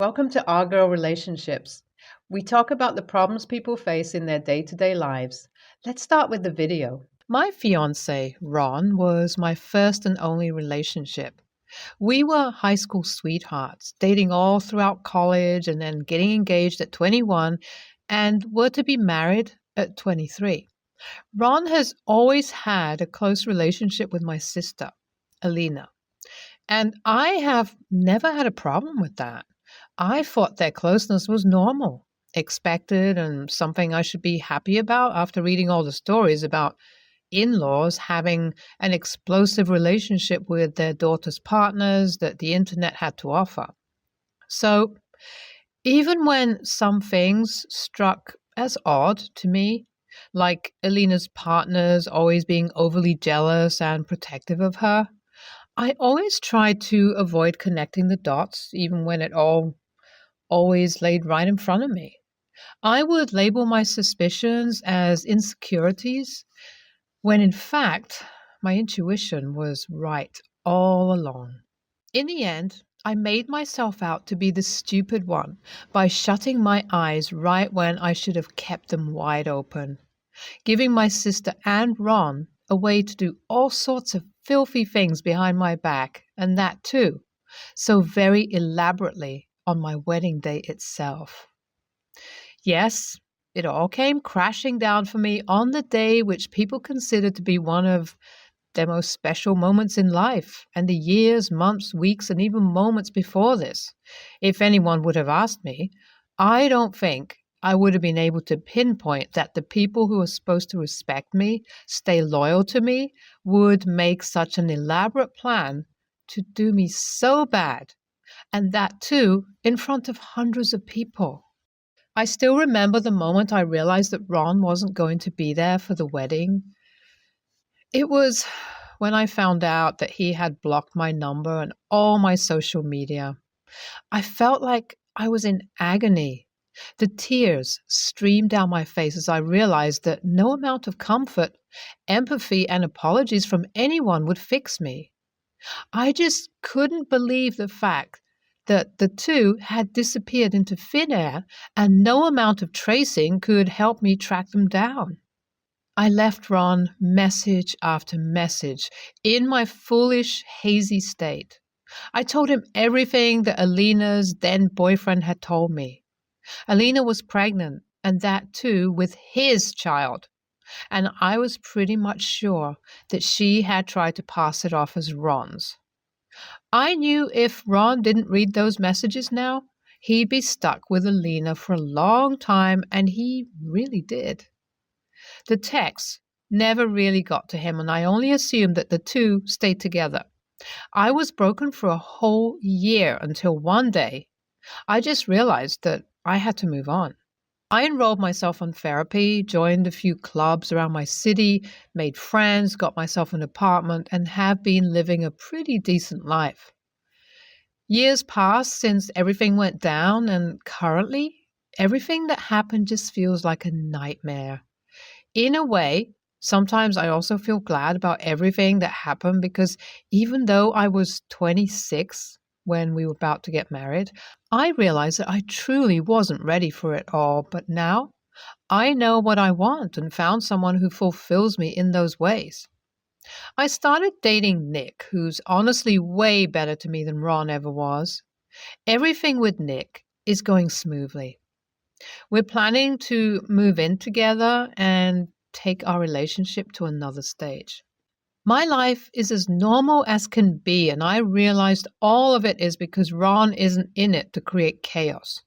Welcome to Our Girl Relationships. We talk about the problems people face in their day to day lives. Let's start with the video. My fiance, Ron, was my first and only relationship. We were high school sweethearts, dating all throughout college and then getting engaged at 21 and were to be married at 23. Ron has always had a close relationship with my sister, Alina, and I have never had a problem with that. I thought their closeness was normal, expected, and something I should be happy about after reading all the stories about in laws having an explosive relationship with their daughter's partners that the internet had to offer. So, even when some things struck as odd to me, like Alina's partners always being overly jealous and protective of her, I always tried to avoid connecting the dots, even when it all always laid right in front of me. I would label my suspicions as insecurities when in fact my intuition was right all along. In the end, I made myself out to be the stupid one by shutting my eyes right when I should have kept them wide open, giving my sister and Ron a way to do all sorts of filthy things behind my back, and that too, so very elaborately on my wedding day itself. Yes, it all came crashing down for me on the day which people consider to be one of their most special moments in life, and the years, months, weeks, and even moments before this. If anyone would have asked me, I don't think I would have been able to pinpoint that the people who are supposed to respect me, stay loyal to me, would make such an elaborate plan to do me so bad, and that too in front of hundreds of people. I still remember the moment I realized that Ron wasn't going to be there for the wedding. It was when I found out that he had blocked my number and all my social media. I felt like I was in agony. The tears streamed down my face as I realized that no amount of comfort, empathy, and apologies from anyone would fix me. I just couldn't believe the fact that the two had disappeared into thin air and no amount of tracing could help me track them down. I left Ron message after message in my foolish, hazy state. I told him everything that Alina's then boyfriend had told me. Alina was pregnant, and that too with his child, and I was pretty much sure that she had tried to pass it off as Ron's. I knew if Ron didn't read those messages now, he'd be stuck with Alina for a long time, and he really did. The texts never really got to him, and I only assumed that the two stayed together. I was broken for a whole year until one day I just realized that I had to move on. I enrolled myself in therapy, joined a few clubs around my city, made friends, got myself an apartment, and have been living a pretty decent life. Years passed since everything went down, and currently, everything that happened just feels like a nightmare. In a way, sometimes I also feel glad about everything that happened because even though I was 26 when we were about to get married, I realized that I truly wasn't ready for it all. But now I know what I want and found someone who fulfills me in those ways. I started dating Nick, who's honestly way better to me than Ron ever was. Everything with Nick is going smoothly. We're planning to move in together and take our relationship to another stage. My life is as normal as can be, and I realized all of it is because Ron isn't in it to create chaos.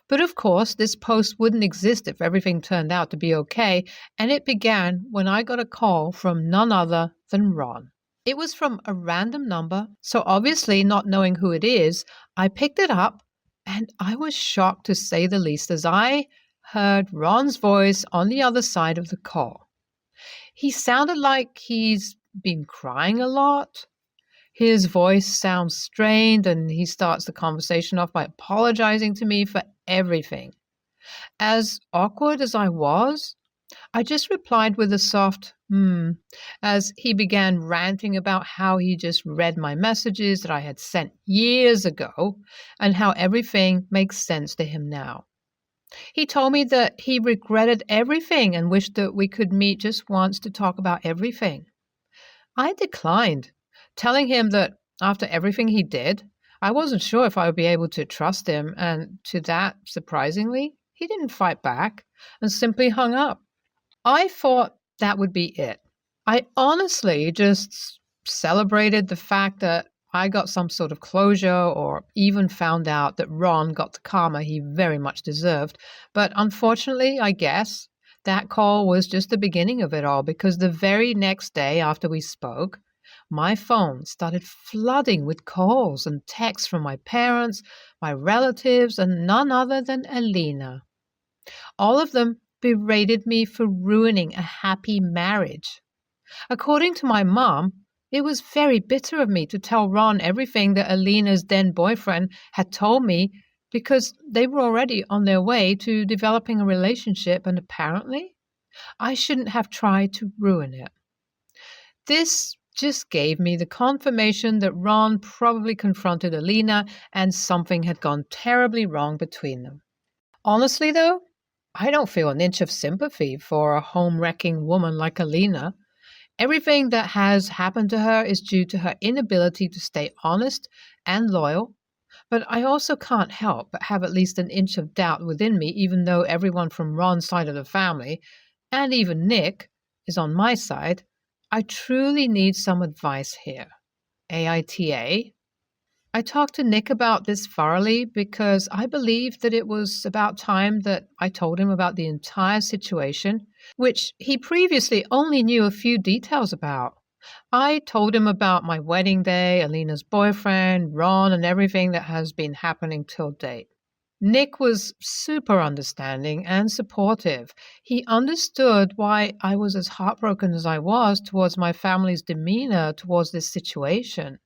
But of course, this post wouldn't exist if everything turned out to be okay, and it began when I got a call from none other than Ron. It was from a random number, so obviously not knowing who it is, I picked it up, and I was shocked to say the least as I heard Ron's voice on the other side of the call. He sounded like he's been crying a lot. His voice sounds strained, and he starts the conversation off by apologizing to me for everything. As awkward as I was, I just replied with a soft, as he began ranting about how he just read my messages that I had sent years ago and how everything makes sense to him now. He told me that he regretted everything and wished that we could meet just once to talk about everything. I declined, telling him that after everything he did, I wasn't sure if I would be able to trust him, and to that, surprisingly, he didn't fight back and simply hung up. I thought that would be it. I honestly just celebrated the fact that I got some sort of closure or even found out that Ron got the karma he very much deserved. But unfortunately, I guess, that call was just the beginning of it all because the very next day after we spoke, my phone started flooding with calls and texts from my parents, my relatives, and none other than Alina. All of them berated me for ruining a happy marriage. According to my mom, it was very bitter of me to tell Ron everything that Alina's then boyfriend had told me because they were already on their way to developing a relationship and apparently I shouldn't have tried to ruin it. This just gave me the confirmation that Ron probably confronted Alina and something had gone terribly wrong between them. Honestly, though, I don't feel an inch of sympathy for a home-wrecking woman like Alina. Everything that has happened to her is due to her inability to stay honest and loyal, but I also can't help but have at least an inch of doubt within me, even though everyone from Ron's side of the family, and even Nick, is on my side. I truly need some advice here. AITA? I talked to Nick about this thoroughly because I believe that it was about time that I told him about the entire situation, which he previously only knew a few details about. I told him about my wedding day, Alina's boyfriend, Ron, and everything that has been happening till date. Nick was super understanding and supportive. He understood why I was as heartbroken as I was towards my family's demeanor towards this situation.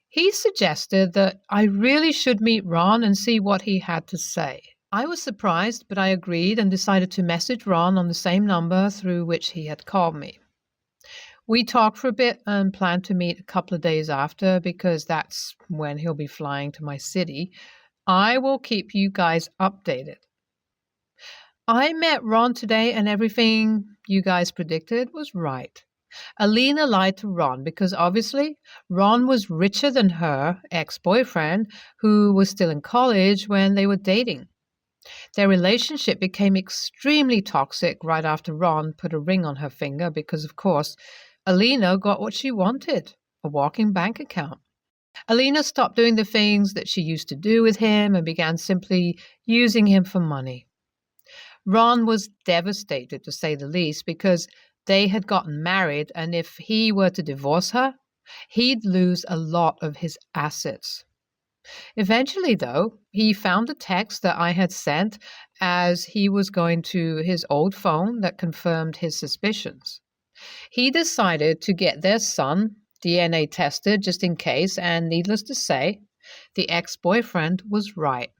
He suggested that I really should meet Ron and see what he had to say. I was surprised, but I agreed and decided to message Ron on the same number through which he had called me. We talked for a bit and planned to meet a couple of days after because that's when he'll be flying to my city. I will keep you guys updated. I met Ron today and everything you guys predicted was right. Alina lied to Ron because obviously Ron was richer than her ex-boyfriend who was still in college when they were dating. Their relationship became extremely toxic right after Ron put a ring on her finger because, of course, Alina got what she wanted, a walking bank account. Alina stopped doing the things that she used to do with him and began simply using him for money. Ron was devastated, to say the least, because they had gotten married, and if he were to divorce her, he'd lose a lot of his assets. Eventually, though, he found a text that I had sent as he was going to his old phone that confirmed his suspicions. He decided to get their son DNA tested just in case, and needless to say, the ex-boyfriend was right.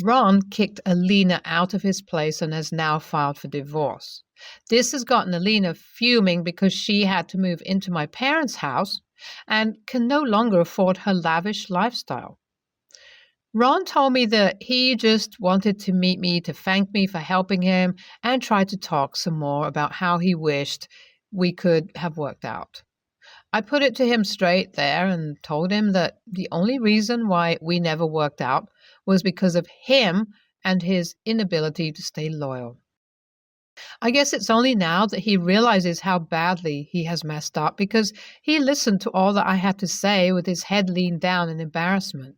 Ron kicked Alina out of his place and has now filed for divorce. This has gotten Alina fuming because she had to move into my parents' house and can no longer afford her lavish lifestyle. Ron told me that he just wanted to meet me to thank me for helping him and tried to talk some more about how he wished we could have worked out. I put it to him straight there and told him that the only reason why we never worked out was because of him and his inability to stay loyal. I guess it's only now that he realizes how badly he has messed up because he listened to all that I had to say with his head leaned down in embarrassment.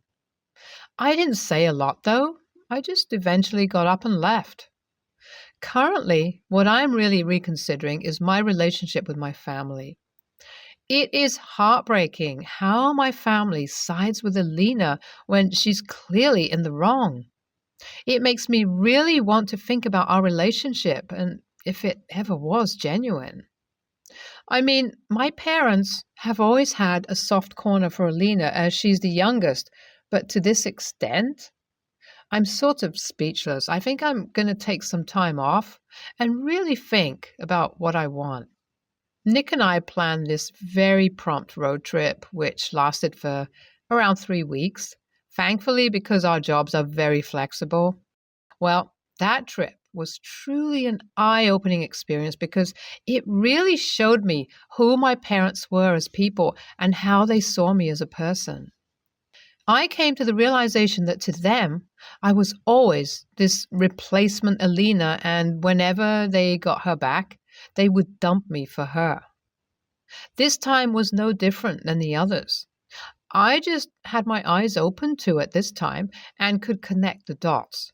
I didn't say a lot, though. I just eventually got up and left. Currently, what I'm really reconsidering is my relationship with my family. It is heartbreaking how my family sides with Alina when she's clearly in the wrong. It makes me really want to think about our relationship and if it ever was genuine. I mean, my parents have always had a soft corner for Alina as she's the youngest, but to this extent? I'm sort of speechless. I think I'm going to take some time off and really think about what I want. Nick and I planned this very prompt road trip, which lasted for around 3 weeks. Thankfully, because our jobs are very flexible. Well, that trip was truly an eye opening experience because it really showed me who my parents were as people and how they saw me as a person. I came to the realization that to them, I was always this replacement Alina, and whenever they got her back, they would dump me for her. This time was no different than the others. I just had my eyes open to it this time and could connect the dots.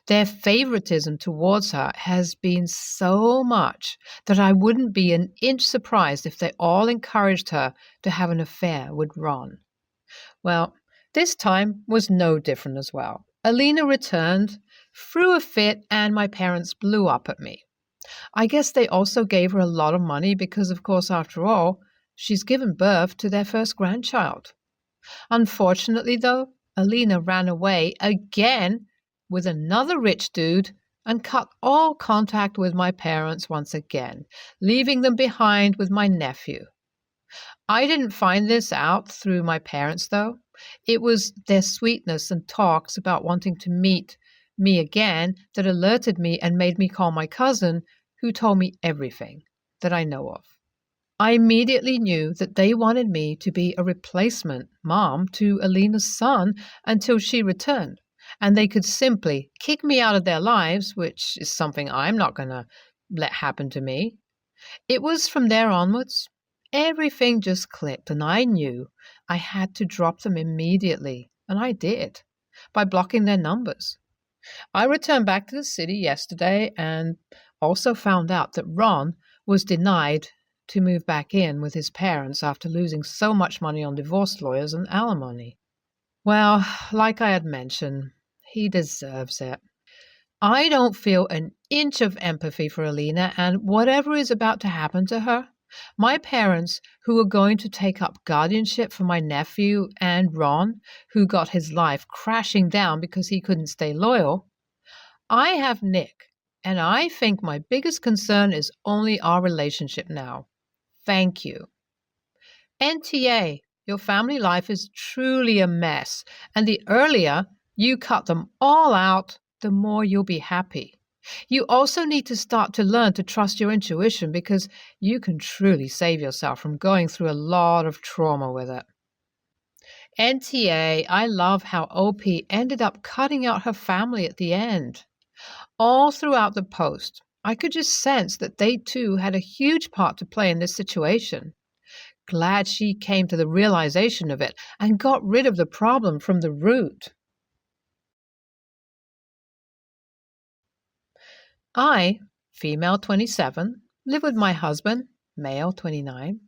Their favoritism towards her has been so much that I wouldn't be an inch surprised if they all encouraged her to have an affair with Ron. Well, this time was no different as well. Alina returned, threw a fit, and my parents blew up at me. I guess they also gave her a lot of money because, of course, after all, she's given birth to their first grandchild. Unfortunately, though, Alina ran away again with another rich dude and cut all contact with my parents once again, leaving them behind with my nephew. I didn't find this out through my parents, though. It was their sweetness and talks about wanting to meet me again that alerted me and made me call my cousin, who told me everything that I know of. I immediately knew that they wanted me to be a replacement mom to Alina's son until she returned, and they could simply kick me out of their lives, which is something I'm not going to let happen to me. It was from there onwards. Everything just clicked, and I knew I had to drop them immediately, and I did, by blocking their numbers. I returned back to the city yesterday and also found out that Ron was denied to move back in with his parents after losing so much money on divorce lawyers and alimony. Well, like I had mentioned, he deserves it. I don't feel an inch of empathy for Alina and whatever is about to happen to her. My parents, who are going to take up guardianship for my nephew, and Ron, who got his life crashing down because he couldn't stay loyal. I have Nick, and I think my biggest concern is only our relationship now. Thank you. NTA, your family life is truly a mess, and the earlier you cut them all out, the more you'll be happy. You also need to start to learn to trust your intuition because you can truly save yourself from going through a lot of trauma with it. NTA, I love how OP ended up cutting out her family at the end. All throughout the post, I could just sense that they too had a huge part to play in this situation. Glad she came to the realization of it and got rid of the problem from the root. I, female 27, live with my husband, male 29.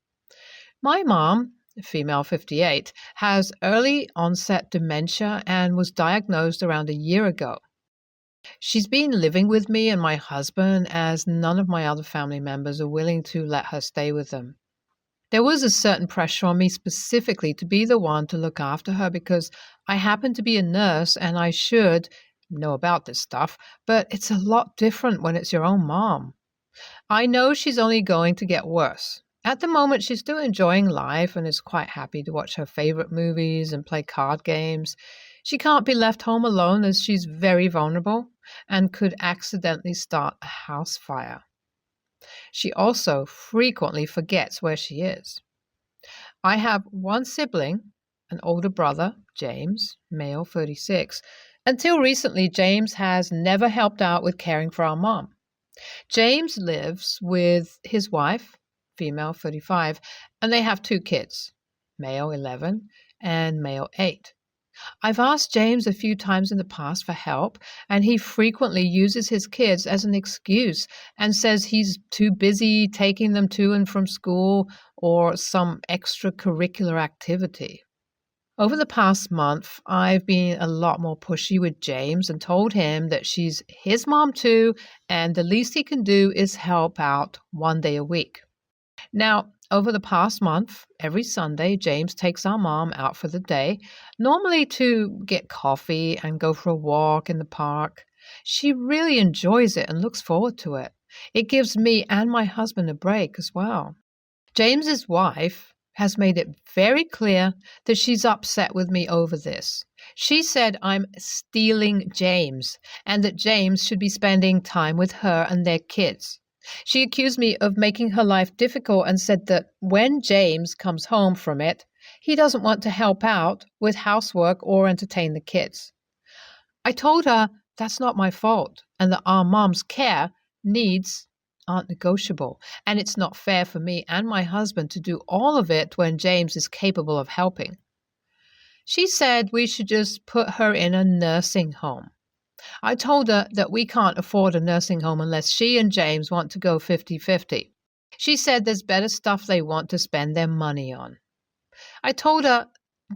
My mom, female 58, has early onset dementia and was diagnosed around a year ago. She's been living with me and my husband as none of my other family members are willing to let her stay with them. There was a certain pressure on me specifically to be the one to look after her because I happen to be a nurse and I should know about this stuff, but it's a lot different when it's your own mom. I know she's only going to get worse. At the moment, she's still enjoying life and is quite happy to watch her favorite movies and play card games. She can't be left home alone as she's very vulnerable and could accidentally start a house fire. She also frequently forgets where she is. I have one sibling, an older brother, James, male 36. Until recently, James has never helped out with caring for our mom. James lives with his wife, female 35, and they have 2 kids, male 11 and male 8. I've asked James a few times in the past for help, and he frequently uses his kids as an excuse and says he's too busy taking them to and from school or some extracurricular activity. Over the past month, I've been a lot more pushy with James and told him that she's his mom too, and the least he can do is help out 1 day a week. Now, Over the past month, every Sunday, James takes our mom out for the day, normally to get coffee and go for a walk in the park. She really enjoys it and looks forward to it. It gives me and my husband a break as well. James's wife has made it very clear that she's upset with me over this. She said I'm stealing James and that James should be spending time with her and their kids. She accused me of making her life difficult and said that when James comes home from it, he doesn't want to help out with housework or entertain the kids. I told her that's not my fault and that our mom's care needs aren't negotiable, and it's not fair for me and my husband to do all of it when James is capable of helping. She said we should just put her in a nursing home. I told her that we can't afford a nursing home unless she and James want to go 50-50. She said there's better stuff they want to spend their money on. I told her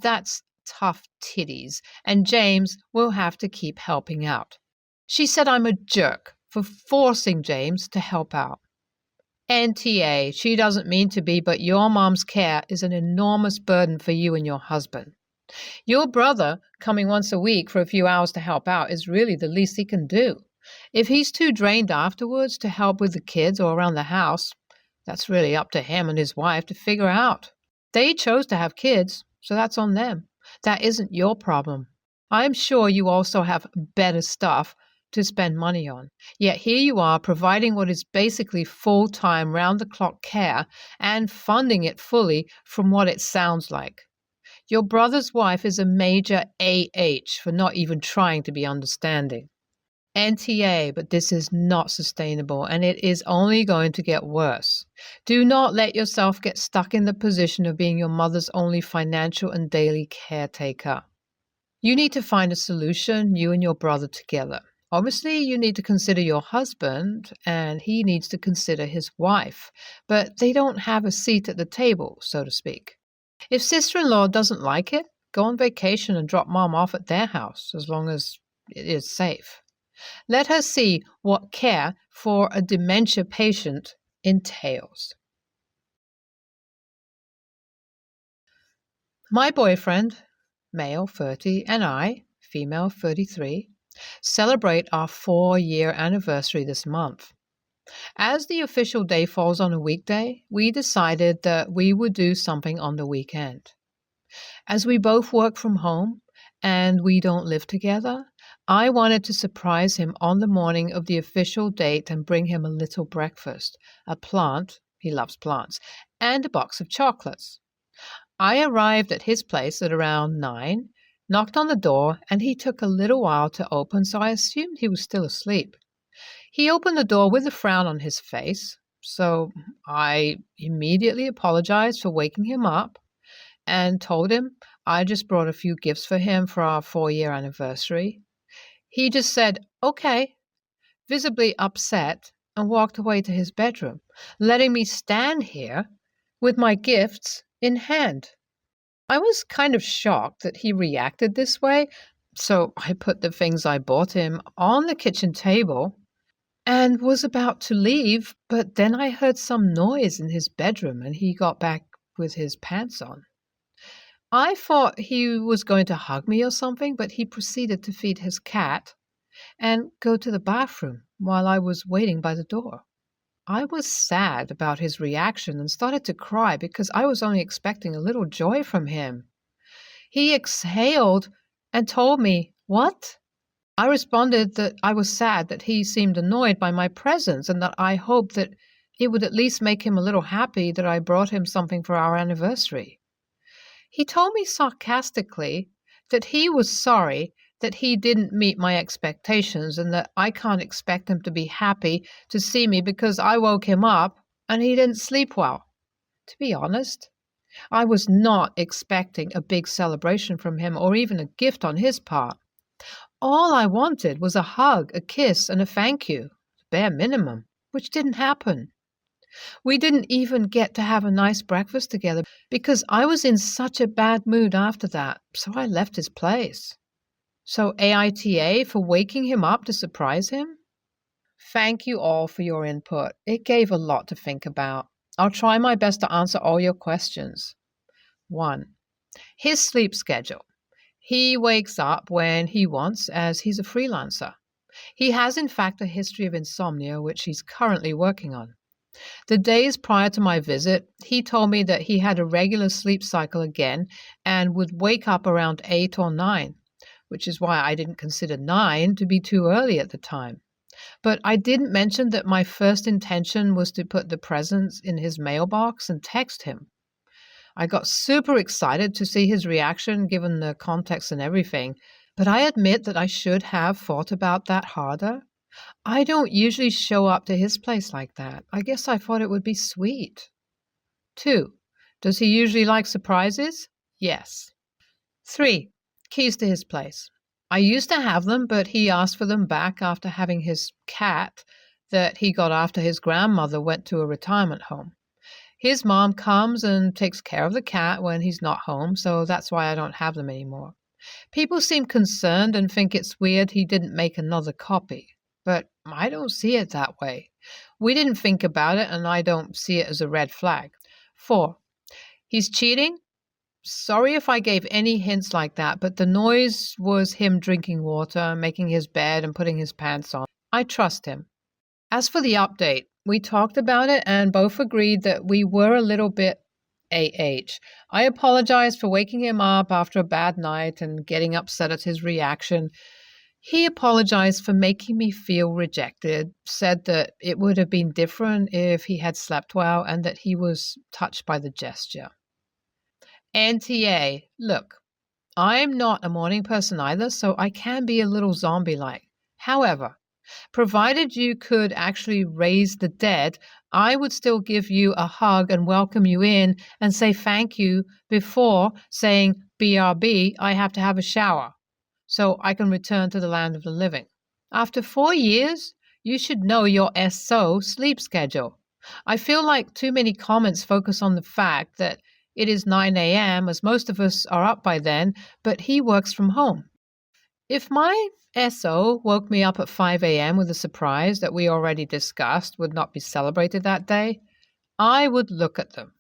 that's tough titties, and James will have to keep helping out. She said I'm a jerk for forcing James to help out. NTA, she doesn't mean to be, but your mom's care is an enormous burden for you and your husband. Your brother coming once a week for a few hours to help out is really the least he can do. If he's too drained afterwards to help with the kids or around the house, that's really up to him and his wife to figure out. They chose to have kids, so that's on them. That isn't your problem. I'm sure you also have better stuff to spend money on. Yet here you are providing what is basically full-time, round-the-clock care and funding it fully from what it sounds like. Your brother's wife is a major AH for not even trying to be understanding. NTA, but this is not sustainable and it is only going to get worse. Do not let yourself get stuck in the position of being your mother's only financial and daily caretaker. You need to find a solution, you and your brother together. Obviously, you need to consider your husband, and he needs to consider his wife, but they don't have a seat at the table, so to speak. If sister-in-law doesn't like it, go on vacation and drop mom off at their house, as long as it is safe. Let her see what care for a dementia patient entails. My boyfriend, male 30, and I, female 33, celebrate our 4-year anniversary this month. As the official day falls on a weekday, we decided that we would do something on the weekend. As we both work from home and we don't live together, I wanted to surprise him on the morning of the official date and bring him a little breakfast, a plant, he loves plants, and a box of chocolates. I arrived at his place at around 9, knocked on the door, and he took a little while to open, so I assumed he was still asleep. He opened the door with a frown on his face, so I immediately apologized for waking him up and told him I just brought a few gifts for him for our 4-year anniversary. He just said, okay, visibly upset, and walked away to his bedroom, letting me stand here with my gifts in hand. I was kind of shocked that he reacted this way, so I put the things I bought him on the kitchen table and was about to leave, but then I heard some noise in his bedroom and he got back with his pants on. I thought he was going to hug me or something, but he proceeded to feed his cat and go to the bathroom while I was waiting by the door. I was sad about his reaction and started to cry because I was only expecting a little joy from him. He exhaled and told me, "What?" I responded that I was sad that he seemed annoyed by my presence and that I hoped that it would at least make him a little happy that I brought him something for our anniversary. He told me sarcastically that he was sorry that he didn't meet my expectations and that I can't expect him to be happy to see me because I woke him up and he didn't sleep well. To be honest, I was not expecting a big celebration from him or even a gift on his part. All I wanted was a hug, a kiss, and a thank you, bare minimum, which didn't happen. We didn't even get to have a nice breakfast together because I was in such a bad mood after that, so I left his place. So AITA for waking him up to surprise him? Thank you all for your input. It gave a lot to think about. I'll try my best to answer all your questions. 1. His sleep schedule. He wakes up when he wants, as he's a freelancer. He has, in fact, a history of insomnia, which he's currently working on. The days prior to my visit, he told me that he had a regular sleep cycle again and would wake up around 8 or 9, which is why I didn't consider 9 to be too early at the time. But I didn't mention that my first intention was to put the presents in his mailbox and text him. I got super excited to see his reaction given the context and everything, but I admit that I should have thought about that harder. I don't usually show up to his place like that. I guess I thought it would be sweet. 2. Does he usually like surprises? Yes. 3. Keys to his place. I used to have them, but he asked for them back after having his cat that he got after his grandmother went to a retirement home. His mom comes and takes care of the cat when he's not home, so that's why I don't have them anymore. People seem concerned and think it's weird he didn't make another copy, but I don't see it that way. We didn't think about it, and I don't see it as a red flag. 4. He's cheating? Sorry if I gave any hints like that, but the noise was him drinking water, making his bed, and putting his pants on. I trust him. As for the update, we talked about it and both agreed that we were a little bit AH. I apologized for waking him up after a bad night and getting upset at his reaction. He apologized for making me feel rejected, said that it would have been different if he had slept well, and that he was touched by the gesture. NTA, look, I'm not a morning person either, so I can be a little zombie-like. However, provided you could actually raise the dead, I would still give you a hug and welcome you in and say thank you before saying, BRB, I have to have a shower, so I can return to the land of the living. After 4 years, you should know your SO sleep schedule. I feel like too many comments focus on the fact that it is 9 a.m., as most of us are up by then, but he works from home. If my SO woke me up at 5 a.m. with a surprise that we already discussed would not be celebrated that day, I would look at them.